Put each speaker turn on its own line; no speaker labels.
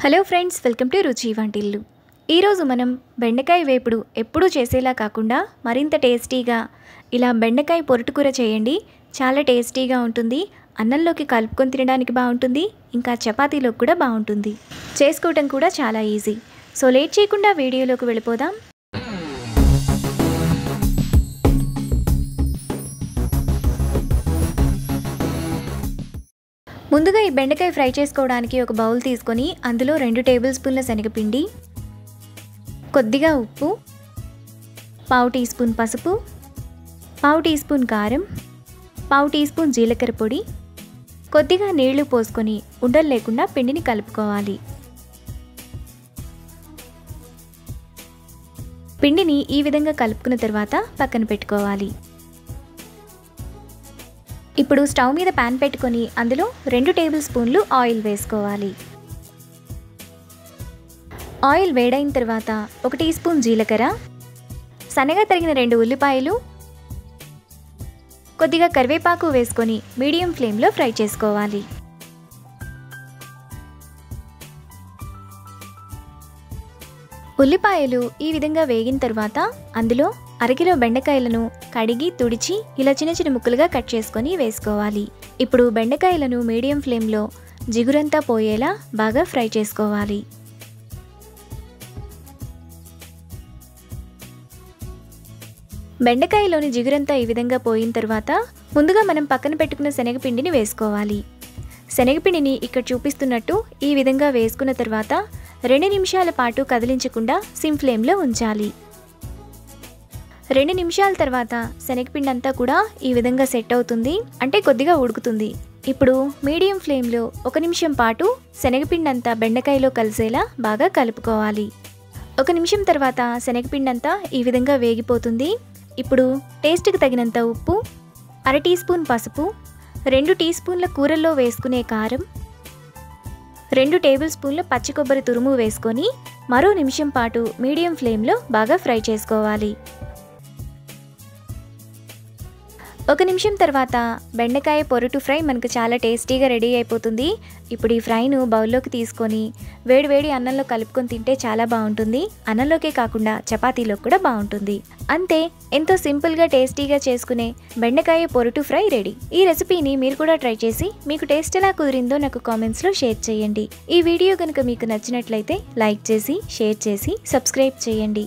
Hello friends, welcome to రుచి వంటిల్లు. ఈరోజు మనం బెండకాయ వేపుడు ఎప్పుడూ చేసేలా కాకుండా మరింత టేస్టీగా ఇలా బెండకాయ పొరటుకూర చేయండి. చాలా టేస్టీగా ఉంటుంది. అన్నంలోకి కలుపుకొని తినడానికి బాగుంటుంది, ఇంకా చపాతీలోకి కూడా బాగుంటుంది. చేసుకోవటం కూడా చాలా ఈజీ. సో లేట్ చేయకుండా వీడియోలోకి వెళ్ళిపోదాం. ముందుగా ఈ బెండకాయ ఫ్రై చేసుకోవడానికి ఒక బౌల్ తీసుకొని అందులో 2 టేబుల్ స్పూన్ల శనగపిండి, కొద్దిగా ఉప్పు, 1/2 టీ స్పూన్ పసుపు, 1/2 టీ స్పూన్ కారం, 1/2 టీ స్పూన్ జీలకర్ర పొడి, కొద్దిగా నీళ్లు పోసుకొని ఉండలు లేకుండా పిండిని కలుపుకోవాలి. పిండిని ఈ విధంగా కలుపుకున్న తర్వాత పక్కన పెట్టుకోవాలి. ఇప్పుడు స్టవ్ మీద పాన్ పెట్టుకొని అందులో 2 టేబుల్ స్పూన్లు ఆయిల్ వేసుకోవాలి. ఆయిల్ వేడైన తర్వాత 1 టీ స్పూన్ జీలకర్ర, సన్నగా తరిగిన 2 ఉల్లిపాయలు, కొద్దిగా కరివేపాకు వేసుకొని మీడియం ఫ్లేమ్లో ఫ్రై చేసుకోవాలి. ఉల్లిపాయలు ఈ విధంగా వేగిన తర్వాత అందులో 1/2 కిలో బెండకాయలను కడిగి తుడిచి ఇలా చిన్న చిన్న ముక్కలుగా కట్ చేసుకొని వేసుకోవాలి. ఇప్పుడు బెండకాయలను మీడియం ఫ్లేమ్లో జిగురంతా పోయేలా బాగా ఫ్రై చేసుకోవాలి. బెండకాయలోని జిగురంతా ఈ విధంగా పోయిన తర్వాత ముందుగా మనం పక్కన పెట్టుకున్న శనగపిండిని వేసుకోవాలి. శనగపిండిని ఇక్కడ చూపిస్తున్నట్టు ఈ విధంగా వేసుకున్న తర్వాత 2 నిమిషాల పాటు కదిలించకుండా సిమ్ ఫ్లేమ్లో ఉంచాలి. 2 నిమిషాల తర్వాత శనగపిండి అంతా కూడా ఈ విధంగా సెట్ అవుతుంది, అంటే కొద్దిగా ఉడుకుతుంది. ఇప్పుడు మీడియం ఫ్లేమ్లో 1 నిమిషం పాటు శనగపిండి అంతా బెండకాయలో కలిసేలా బాగా కలుపుకోవాలి. 1 నిమిషం తర్వాత శనగపిండి అంతా ఈ విధంగా వేగిపోతుంది. ఇప్పుడు టేస్ట్కి తగినంత ఉప్పు, 1/2 టీ స్పూన్ పసుపు, 2 టీ స్పూన్ల కూరల్లో వేసుకునే కారం, 2 టేబుల్ స్పూన్ల పచ్చి కొబ్బరి తురుము వేసుకొని మరో నిమిషం పాటు మీడియం ఫ్లేమ్లో బాగా ఫ్రై చేసుకోవాలి. 1 నిమిషం తర్వాత బెండకాయ పొరటు ఫ్రై మనకు చాలా టేస్టీగా రెడీ అయిపోతుంది. ఇప్పుడు ఈ ఫ్రైను బౌల్లోకి తీసుకొని వేడివేడి అన్నంలో కలుపుకొని తింటే చాలా బాగుంటుంది. అన్నంలోకే కాకుండా చపాతీలోకి కూడా బాగుంటుంది. అంతే, ఎంతో సింపుల్గా టేస్టీగా చేసుకునే బెండకాయ పొరటు ఫ్రై రెడీ. ఈ రెసిపీని మీరు కూడా ట్రై చేసి మీకు టేస్ట్ ఎలా కుదిరిందో నాకు కామెంట్స్లో షేర్ చేయండి. ఈ వీడియో కనుక మీకు నచ్చినట్లయితే లైక్ చేసి, షేర్ చేసి, సబ్స్క్రైబ్ చేయండి.